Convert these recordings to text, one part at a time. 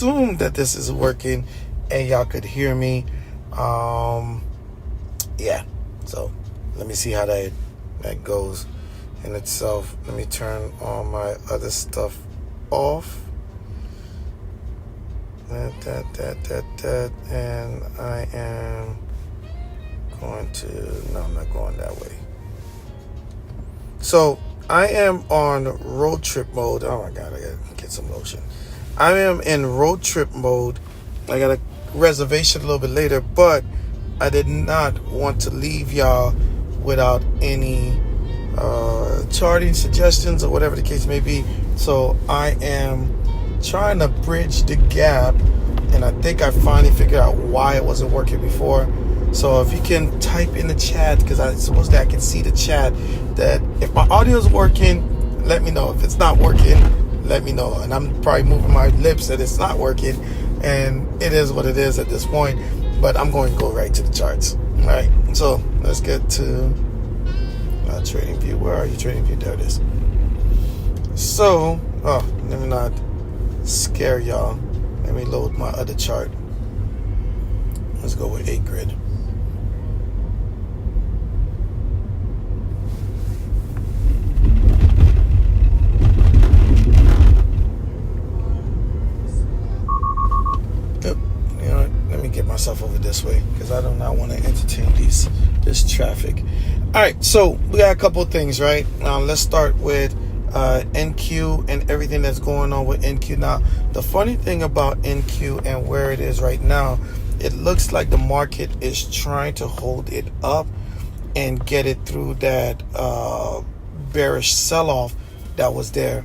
assume that this is working and y'all could hear me. Yeah, so let me see how that goes in itself. Let me turn all my other stuff off. And I am going to, no, I'm not going that way. So I am on road trip mode. Oh my God, I gotta get some lotion. I am in road trip mode. I got a reservation a little bit later, but I did not want to leave y'all without any charting suggestions or whatever the case may be. So I am trying to bridge the gap, and I think I finally figured out why it wasn't working before. So if you can type in the chat, because I supposedly I can see the chat, that if my audio is working, let me know. If it's not working, let me know. And I'm probably moving my lips that it's not working, and it is what it is at this point. But I'm going to go right to the charts. All right, so let's get to Trading View. Where are you, Trading View? There it is. So, let me not scare y'all. Let me load my other chart. Let's go with NQued. Let me get myself over this way because I do not want to entertain this traffic. All right, so we got a couple of things, right? Let's start with NQ and everything that's going on with NQ. Now, the funny thing about NQ and where it is right now, it looks like the market is trying to hold it up and get it through that bearish sell-off that was there.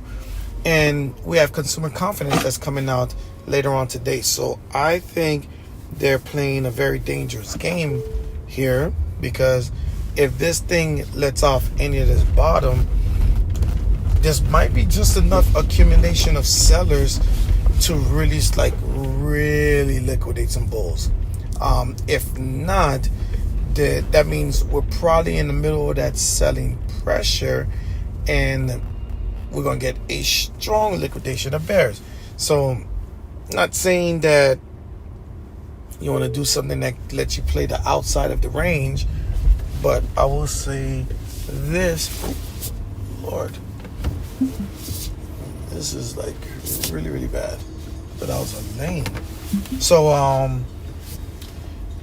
And we have consumer confidence that's coming out later on today. So I think they're playing a very dangerous game here, because if this thing lets off any of this bottom, this might be just enough accumulation of sellers to really liquidate some bulls. If not, that means we're probably in the middle of that selling pressure, and we're going to get a strong liquidation of bears. So, not saying that you want to do something that lets you play the outside of the range, but I will say this. Lord, this is like really, really bad. But I was a lane. So, you know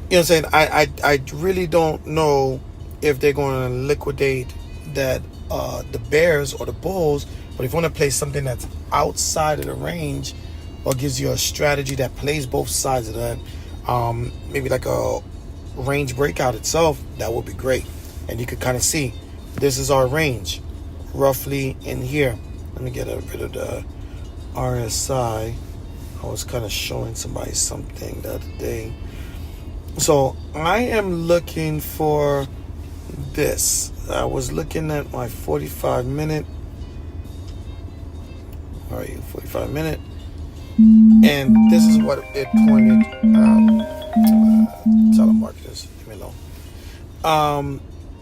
what I'm saying? I really don't know if they're going to liquidate that the bears or the bulls. But if you want to play something that's outside of the range, or gives you a strategy that plays both sides of that, maybe like a range breakout itself, that would be great. And you could kind of see this is our range roughly in here. Let me get rid of the RSI. I was kind of showing somebody something the other day. So I am looking for this. I was looking at my 45 minute. Where are you? 45 minute. And this is what it pointed telemarketers, leave me alone.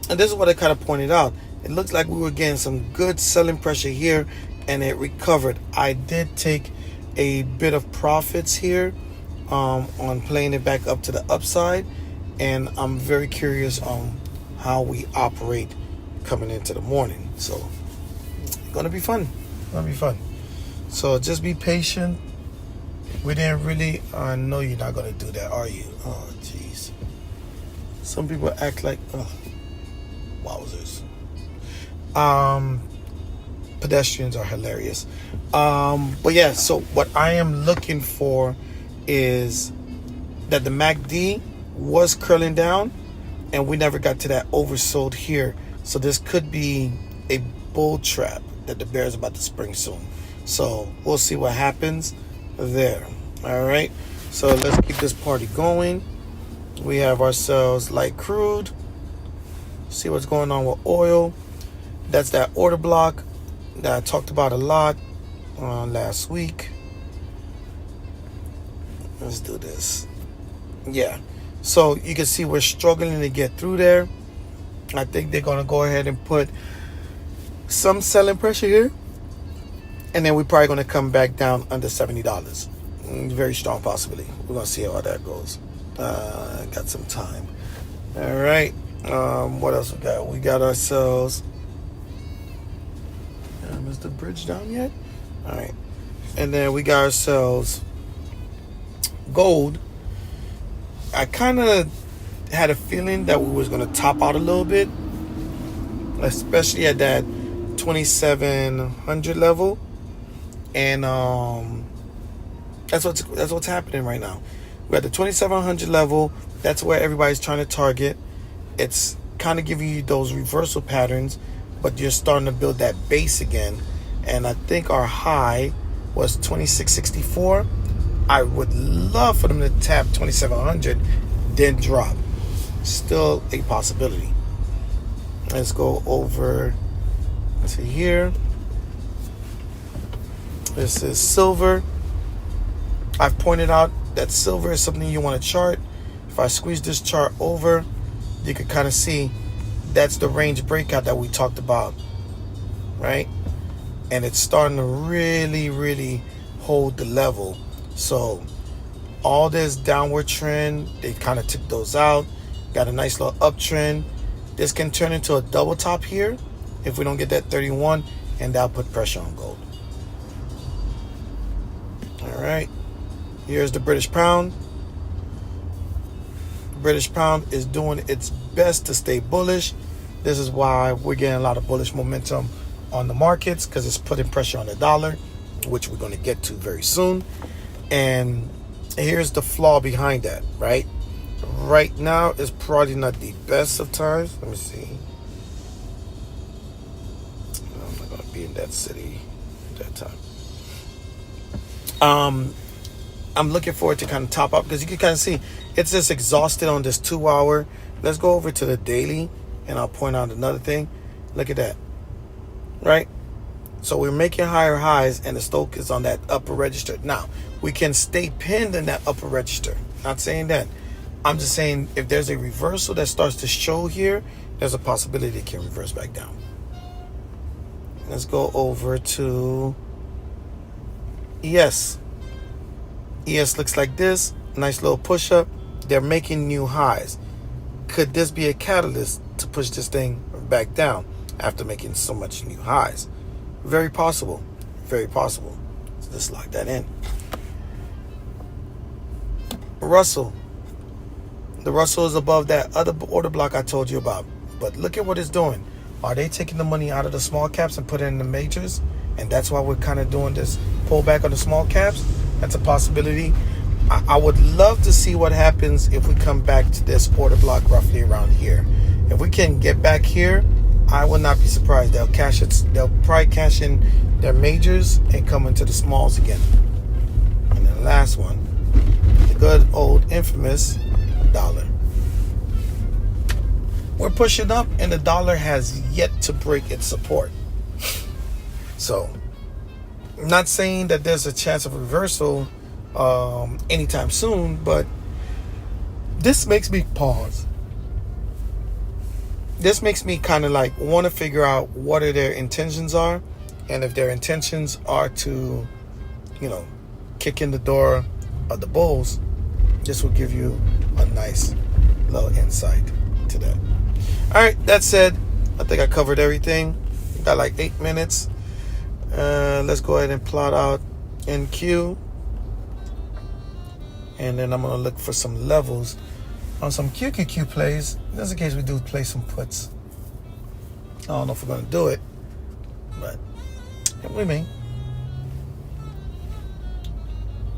And this is what it kind of pointed out. It looks like we were getting some good selling pressure here, and it recovered. I did take a bit of profits here on playing it back up to the upside, and I'm very curious on how we operate coming into the morning. So it's gonna be fun. So just be patient. We didn't really, I know you're not going to do that, are you? Oh, jeez. Some people act like, wowzers. Pedestrians are hilarious. But yeah, so what I am looking for is that the MACD was curling down, and we never got to that oversold here. So this could be a bull trap that the bear's about to spring soon. So we'll see what happens there. All right, so let's keep this party going. We have ourselves light crude. See what's going on with oil. That's that order block that I talked about a lot last week. Let's do this. Yeah, so you can see we're struggling to get through there. I think they're gonna go ahead and put some selling pressure here, and then we're probably gonna come back down under $70. Very strong possibility. We're gonna see how that goes. Got some time. All right. What else we got? We got ourselves. Is the bridge down yet? All right. And then we got ourselves gold. I kind of had a feeling that we was gonna top out a little bit, especially at that 2,700 level, and that's what's happening right now. We're at the 2,700 level. That's where everybody's trying to target. It's kind of giving you those reversal patterns, but you're starting to build that base again. And I think our high was 2,664. I would love for them to tap 2,700, then drop. Still a possibility. Let's go over. Let's see here. This is silver. I've pointed out that silver is something you want to chart. If I squeeze this chart over, you can kind of see that's the range breakout that we talked about, right? And it's starting to really, really hold the level. So all this downward trend, they kind of took those out. Got a nice little uptrend. This can turn into a double top here if we don't get that 31, and that'll put pressure on gold. All right. Here's the British pound. British pound is doing its best to stay bullish. This is why we're getting a lot of bullish momentum on the markets, because it's putting pressure on the dollar, which we're going to get to very soon. And here's the flaw behind that, right? Right now is probably not the best of times. Let me see. I'm not going to be in that city at that time. I'm looking for it to kind of top up, because you can kind of see it's just exhausted on this 2 hour. Let's go over to the daily, and I'll point out another thing. Look at that, right? So we're making higher highs, and the stock is on that upper register. Now, we can stay pinned in that upper register. Not saying that. I'm just saying if there's a reversal that starts to show here, there's a possibility it can reverse back down. Let's go over to ES. ES looks like this. Nice little push up. They're making new highs. Could this be a catalyst to push this thing back down after making so much new highs? Very possible. Very possible. So let's lock that in. Russell. The Russell is above that other order block I told you about. But look at what it's doing. Are they taking the money out of the small caps and putting it in the majors? And that's why we're kind of doing this pullback on the small caps. That's a possibility. I would love to see what happens if we come back to this order block roughly around here. If we can get back here, I would not be surprised. They'll cash it. They'll probably cash in their majors and come into the smalls again. And then the last one, the good old infamous dollar. We're pushing up, and the dollar has yet to break its support. So, I'm not saying that there's a chance of reversal anytime soon, but this makes me pause. This makes me kind of like want to figure out what their intentions are, and if their intentions are to, kick in the door of the bulls, this will give you a nice little insight to that. All right, that said, I think I covered everything. Got like 8 minutes. Let's go ahead and plot out NQ. And then I'm going to look for some levels on some QQQ plays. Just in case we do play some puts. I don't know if we're going to do it, but we may.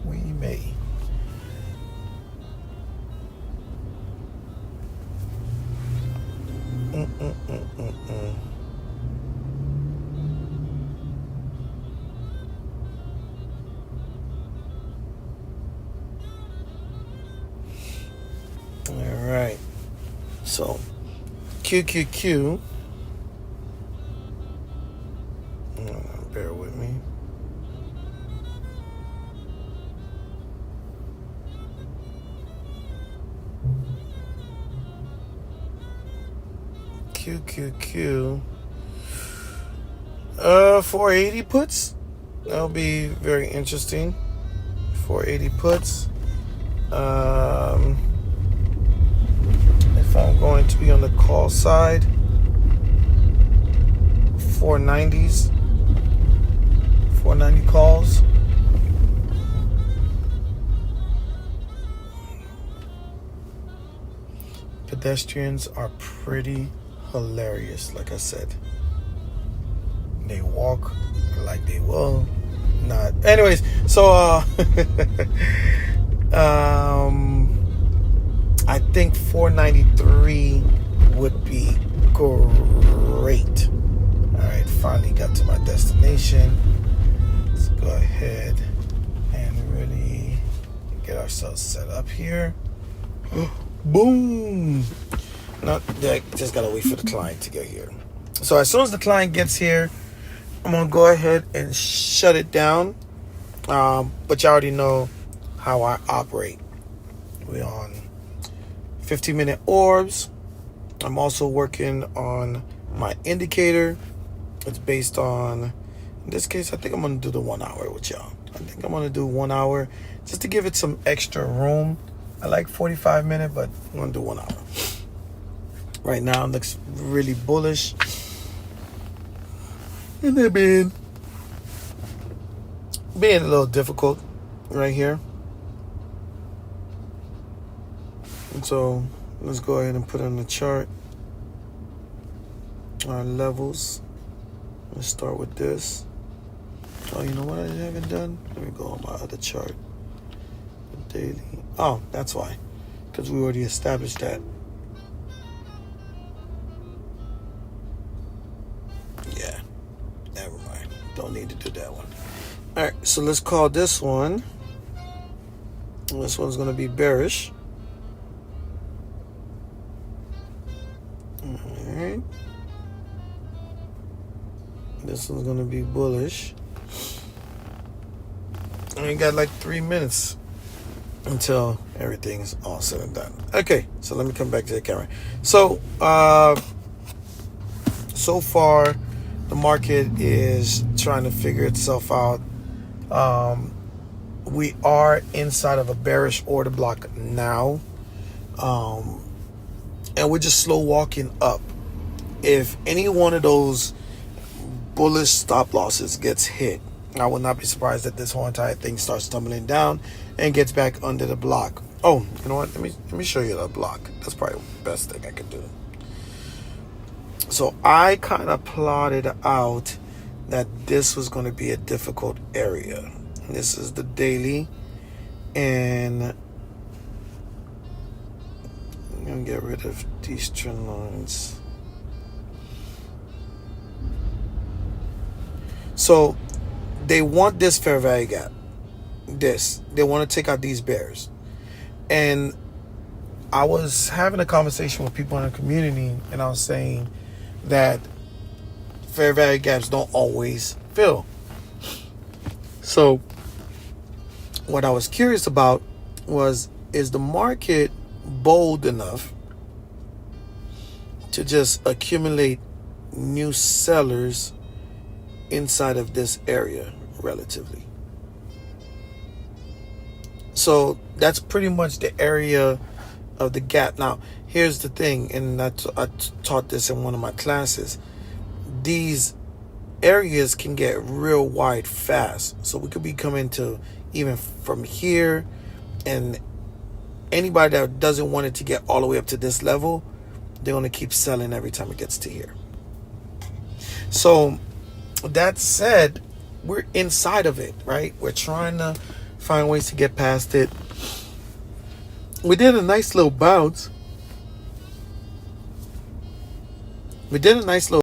We may. All right. So, QQQ. Bear with me. QQQ. 480 puts. That'll be very interesting. 480 puts. If I'm going to be on the call side, 490s, 490 calls. Pedestrians are pretty hilarious, like I said. They walk like they will not. Anyways, so I think 493 would be great. Alright, finally got to my destination. Let's go ahead and really get ourselves set up here. Boom! Not that, just gotta wait for the client to get here. So as soon as the client gets here, I'm gonna go ahead and shut it down. But you already know how I operate. We're on 15-minute orbs. I'm also working on my indicator. It's based on, in this case, I think I'm gonna do the 1 hour with y'all. I think I'm gonna do 1 hour just to give it some extra room. I like 45 minutes, but I'm gonna do 1 hour. Right now it looks really bullish. And they're being a little difficult right here. And so let's go ahead and put on the chart our levels. Let's start with this. Oh, you know what I haven't done? Let me go on my other chart. The daily. Oh, that's why. Because we already established that. Yeah. Never mind. Don't need to do that one. All right. So let's call this one. This one's going to be bearish. All right. This one's going to be bullish. And we got like 3 minutes until everything is all said and done. Okay, so let me come back to the camera. So, so far, the market is trying to figure itself out. We are inside of a bearish order block now. And we're just slow walking up. If any one of those bullish stop losses gets hit, I will not be surprised that this whole entire thing starts tumbling down and gets back under the block. Oh, you know what? Let me show you the block. That's probably the best thing I could do. So I kind of plotted out that this was going to be a difficult area. This is the daily, and I'm going to get rid of these trend lines. So they want this fair value gap. They want to take out these bears. And I was having a conversation with people in the community, and I was saying that fair value gaps don't always fill. So what I was curious about was, is the market bold enough to just accumulate new sellers inside of this area relatively? So that's pretty much the area of the gap. Now, here's the thing, and I taught this in one of my classes. These areas can get real wide fast. So we could be coming to even from here, and anybody that doesn't want it to get all the way up to this level, they're going to keep selling every time it gets to here. So that said, we're inside of it, right? We're trying to find ways to get past it. We did a nice little bounce.